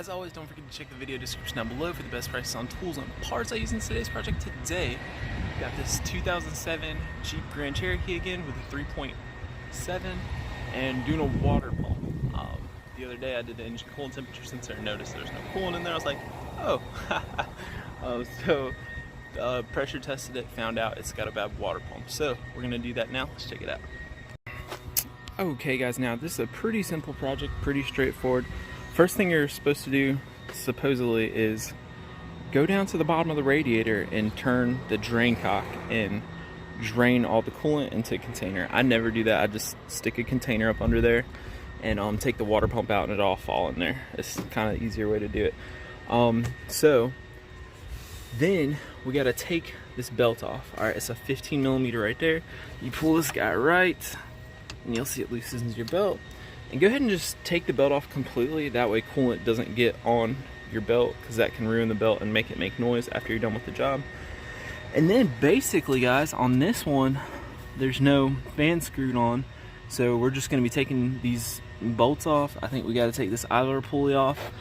As always, don't forget to check the video description down below for the best prices on tools and parts I use in today's project. Today, got this 2007 Jeep Grand Cherokee again with a 3.7 and doing a water pump. The other day I did the engine coolant temperature sensor and noticed there's no coolant in there. I was like, oh. Pressure tested it, found out it's got a bad water pump. So we're gonna do that now. Let's check it out. Okay guys, now this is a pretty simple project, pretty straightforward. First thing you're supposed to do, supposedly, is go down to the bottom of the radiator and turn the drain cock and drain all the coolant into a container. I never do that. I just stick a container up under there and take the water pump out and it all fall in there. It's kind of the easier way to do it. So then we got to take this belt off. All right, it's a 15 millimeter right there. You pull this guy right and you'll see it loosens your belt. And go ahead and just take the belt off completely. That way coolant doesn't get on your belt, because that can ruin the belt and make it make noise after you're done with the job. And then basically guys, on this one, there's no fan screwed on. So we're just gonna be taking these bolts off. I think we gotta take this idler pulley off.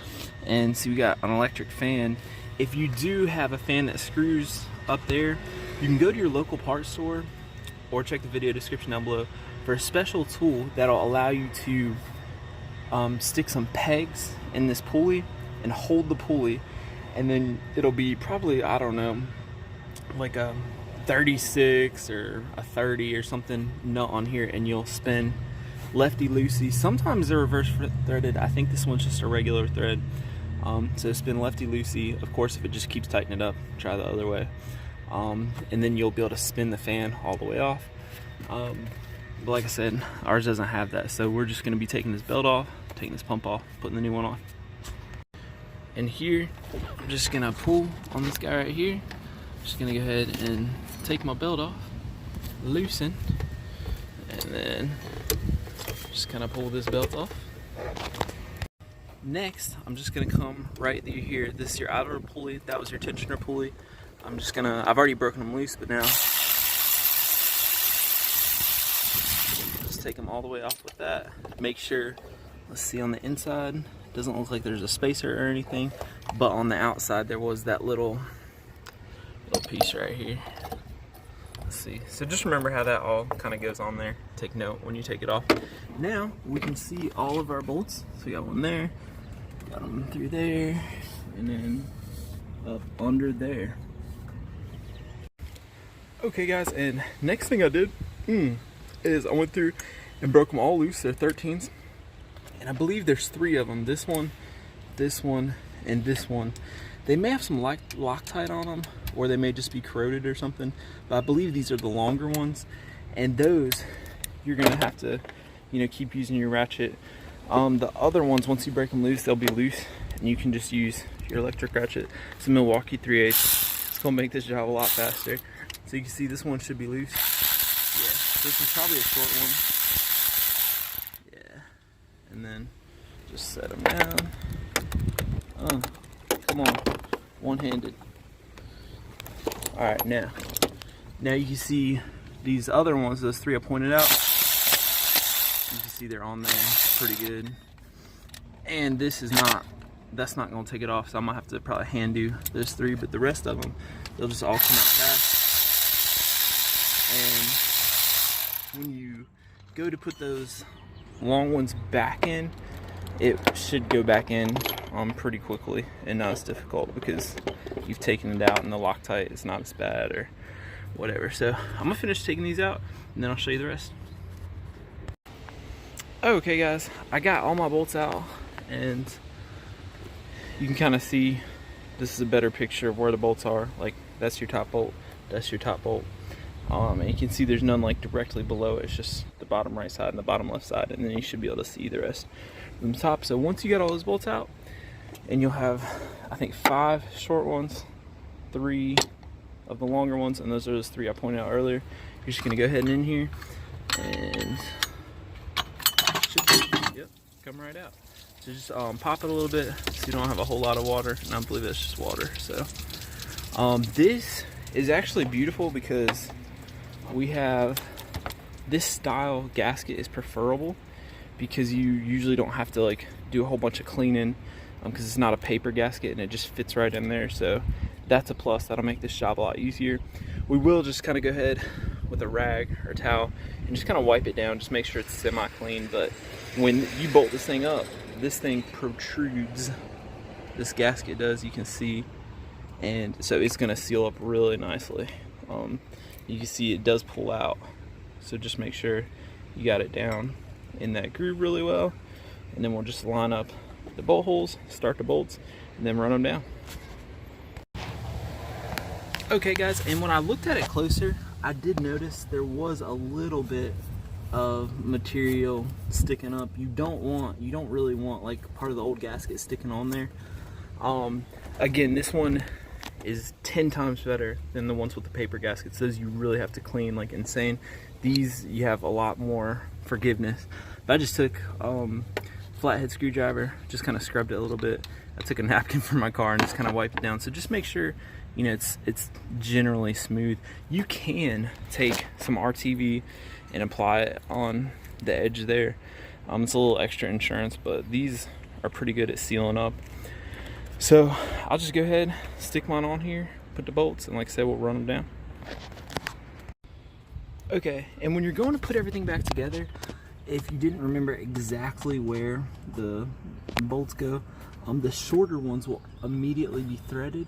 And see, we got an electric fan. If you do have a fan that screws up there, you can go to your local parts store or check the video description down below for a special tool that'll allow you to stick some pegs in this pulley and hold the pulley, and then it'll be probably, I don't know, like a 36 or a 30 or something nut on here, and you'll spin lefty loosey. Sometimes they're reverse threaded. I think this one's just a regular thread. So spin lefty loosey. Of course, if it just keeps tightening it up, try the other way. And then you'll be able to spin the fan all the way off. But like I said, ours doesn't have that, so we're just going to be taking this belt off, taking this pump off, putting the new one on. And here, I'm just going to pull on this guy right here. Just going to go ahead and take my belt off, loosen, and then just kind of pull this belt off. Next, I'm just going to come right through here. This is your outer pulley, that was your tensioner pulley. I'm just going to, I've already broken them loose, but now take them all the way off with that. Make sure, let's see, on the inside doesn't look like there's a spacer or anything, but on the outside there was that little piece right here. Let's see, so just remember how that all kind of goes on there. Take note when you take it off. Now we can see all of our bolts. So we got one there, got them through there, and then up under there. Okay guys, and next thing I did is I went through and broke them all loose. They're 13s, and I believe there's 3 of them. This one, and this one. They may have some Loctite on them, or they may just be corroded or something, but I believe these are the longer ones, and those you're gonna have to, you know, keep using your ratchet. The other ones, once you break them loose, they'll be loose, and you can just use your electric ratchet. It's a Milwaukee 3/8. It's gonna make this job a lot faster. So you can see this one should be loose. Yeah, this is probably a short one. Yeah, and then just set them down. Oh, come on, one-handed. All right, now you can see these other ones, those 3 I pointed out. You can see they're on there pretty good. And this is not, that's not gonna take it off, so I'm gonna have to probably hand do those 3, but the rest of them, they'll just all come out fast. And when you go to put those long ones back in, it should go back in pretty quickly and not as difficult, because you've taken it out and the Loctite is not as bad or whatever. So I'm gonna finish taking these out and then I'll show you the rest. Okay guys, I got all my bolts out, and you can kind of see this is a better picture of where the bolts are. Like, that's your top bolt, that's your top bolt. And you can see there's none like directly below it. It's just the bottom right side and the bottom left side, and then you should be able to see the rest from the top. So once you get all those bolts out, and you'll have, I think, 5 short ones, 3 of the longer ones, and those are those 3 I pointed out earlier. You're just gonna go ahead and in here, and yep, come right out. So just pop it a little bit so you don't have a whole lot of water, and I believe that's just water. So this is actually beautiful because we have this style gasket is preferable because you usually don't have to like do a whole bunch of cleaning because it's not a paper gasket and it just fits right in there. So that's a plus. That'll make this job a lot easier. We will just kind of go ahead with a rag or towel and just kind of wipe it down, just make sure it's semi-clean. But when you bolt this thing up, this thing protrudes. This gasket does, you can see, and so it's going to seal up really nicely. You can see it does pull out, so just make sure you got it down in that groove really well, and then we'll just line up the bolt holes, start the bolts, and then run them down. Okay guys, and when I looked at it closer, I did notice there was a little bit of material sticking up. You don't really want like part of the old gasket sticking on there. Again, this one is 10 times better than the ones with the paper gaskets. Those you really have to clean like insane. These you have a lot more forgiveness. But I just took flathead screwdriver, just kind of scrubbed it a little bit. I took a napkin from my car and just kind of wiped it down. So just make sure, you know, it's generally smooth. You can take some RTV and apply it on the edge there. It's a little extra insurance, but these are pretty good at sealing up. So I'll just go ahead, stick mine on here, put the bolts, and like I said, we'll run them down. Okay, and when you're going to put everything back together, if you didn't remember exactly where the bolts go, the shorter ones will immediately be threaded,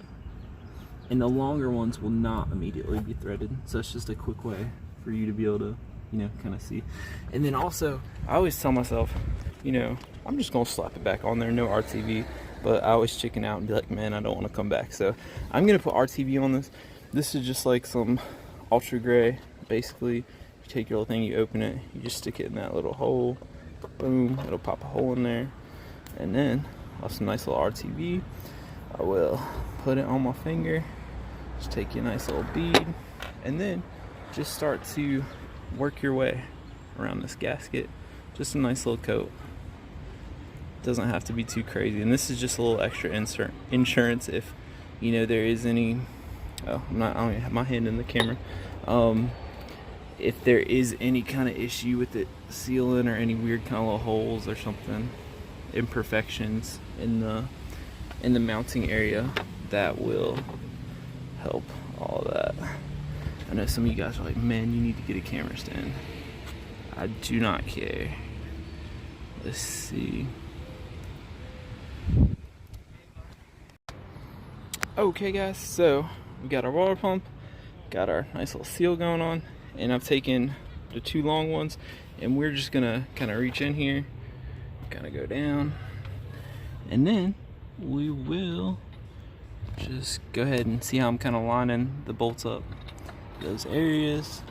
and the longer ones will not immediately be threaded. So it's just a quick way for you to be able to, you know, kind of see. And then also, I always tell myself, you know, I'm just gonna slap it back on there, no RTV. But I always chicken out and be like, man, I don't want to come back. So I'm gonna put RTV on this. This is just like some ultra gray. Basically, you take your little thing, you open it, you just stick it in that little hole. Boom, it'll pop a hole in there. And then I'll have some nice little RTV. I will put it on my finger. Just take you a nice little bead, and then just start to work your way around this gasket. Just a nice little coat. Doesn't have to be too crazy, and this is just a little extra insurance if, you know, there is any. I don't even have my hand in the camera. If there is any kind of issue with it sealing, or any weird kind of little holes or something, imperfections in the mounting area, that will help all that. I know some of you guys are like, man, you need to get a camera stand. I do not care. Let's see. Okay guys, so we got our water pump, got our nice little seal going on, and I've taken the 2 long ones, and we're just gonna kind of reach in here, kind of go down, and then we will just go ahead and see how I'm kind of lining the bolts up, those areas.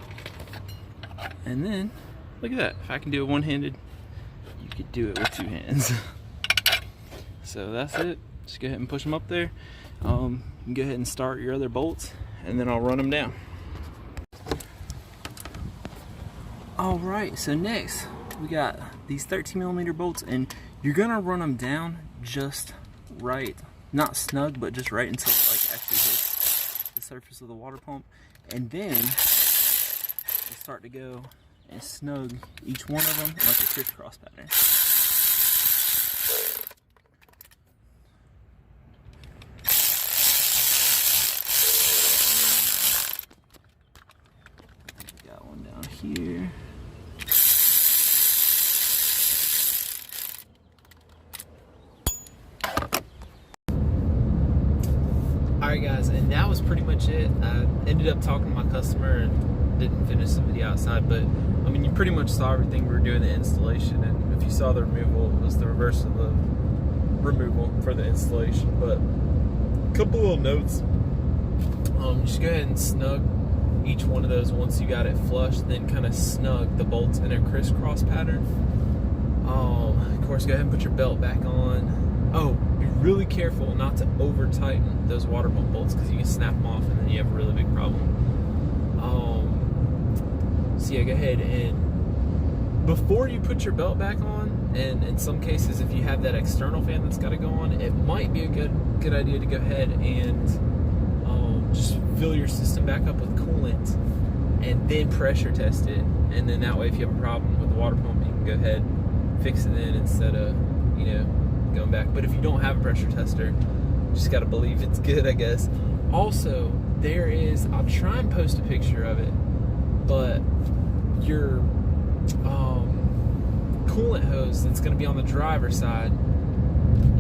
And then look at that, if I can do it one-handed, you could do it with 2 hands. So that's it. Just go ahead and push them up there. You can go ahead and start your other bolts, and then I'll run them down. Alright, so next we got these 13mm bolts, and you're gonna run them down just right, not snug, but just right until it like actually hits the surface of the water pump, and then we'll start to go and snug each one of them like a crisscross pattern. Got one down here. Alright guys, and that was pretty much it. I ended up talking to my customer and didn't finish the video outside, but I mean, you pretty much saw everything. We were doing the installation, and if you saw the removal, it was the reverse of the removal for the installation. But a couple little notes. Just go ahead and snug each one of those once you got it flush, then kind of snug the bolts in a crisscross pattern. Of course, go ahead and put your belt back on. Oh, be really careful not to over tighten those water pump bolts, because you can snap them off and then you have a really big problem. So yeah, go ahead and before you put your belt back on, and in some cases if you have that external fan that's got to go on, it might be a good idea to go ahead and just fill your system back up with coolant and then pressure test it, and then that way if you have a problem with the water pump, you can go ahead and fix it in instead of, you know, going back. But if you don't have a pressure tester, you just gotta believe it's good, I guess. Also, there is, I'll try and post a picture of it, but your coolant hose that's gonna be on the driver's side,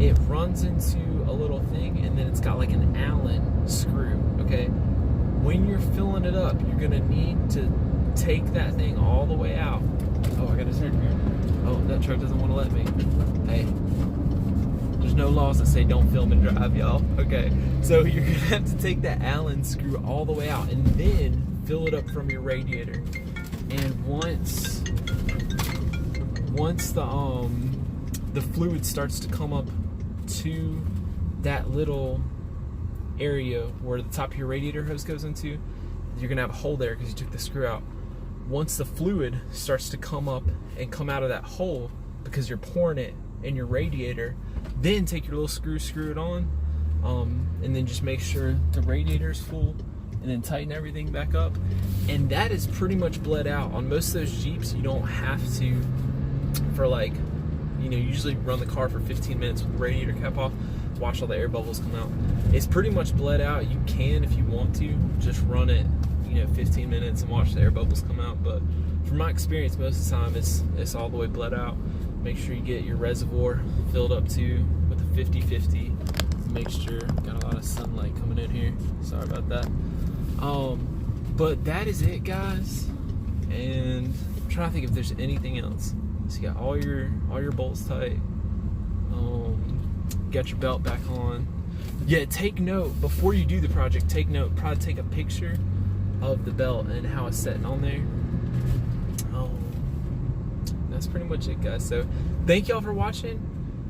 it runs into a little thing, and then it's got like an Allen screw, okay? When you're filling it up, you're gonna need to take that thing all the way out. Oh, I gotta turn here. Oh, that truck doesn't want to let me. Hey, there's no laws that say don't film and drive, y'all. Okay, so you're gonna have to take that Allen screw all the way out and then fill it up from your radiator. And once the fluid starts to come up to that little area where the top of your radiator hose goes into, you're gonna have a hole there because you took the screw out. Once the fluid starts to come up and come out of that hole because you're pouring it in your radiator, then take your little screw it on, and then just make sure the radiator is full, and then tighten everything back up. And that is pretty much bled out. On most of those Jeeps, you don't have to, for like, you know, usually run the car for 15 minutes with the radiator cap off, watch all the air bubbles come out. It's pretty much bled out. You can, if you want to, just run it, you know, 15 minutes and watch the air bubbles come out. But from my experience, most of the time it's all the way bled out. Make sure you get your reservoir filled up too with a 50-50 mixture. Got a lot of sunlight coming in here, sorry about that. But that is it, guys, and I'm trying to think if there's anything else. So you got all your bolts tight, got your belt back on. Yeah, take note before you do the project. Take note, probably take a picture of the belt and how it's sitting on there. That's pretty much it, guys. So thank y'all for watching,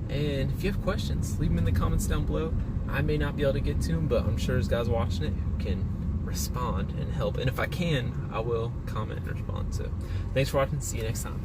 and if you have questions, leave them in the comments down below. I may not be able to get to them, but I'm sure there's guys watching it who can respond and help, and if I can, I will comment and respond. So thanks for watching, see you next time.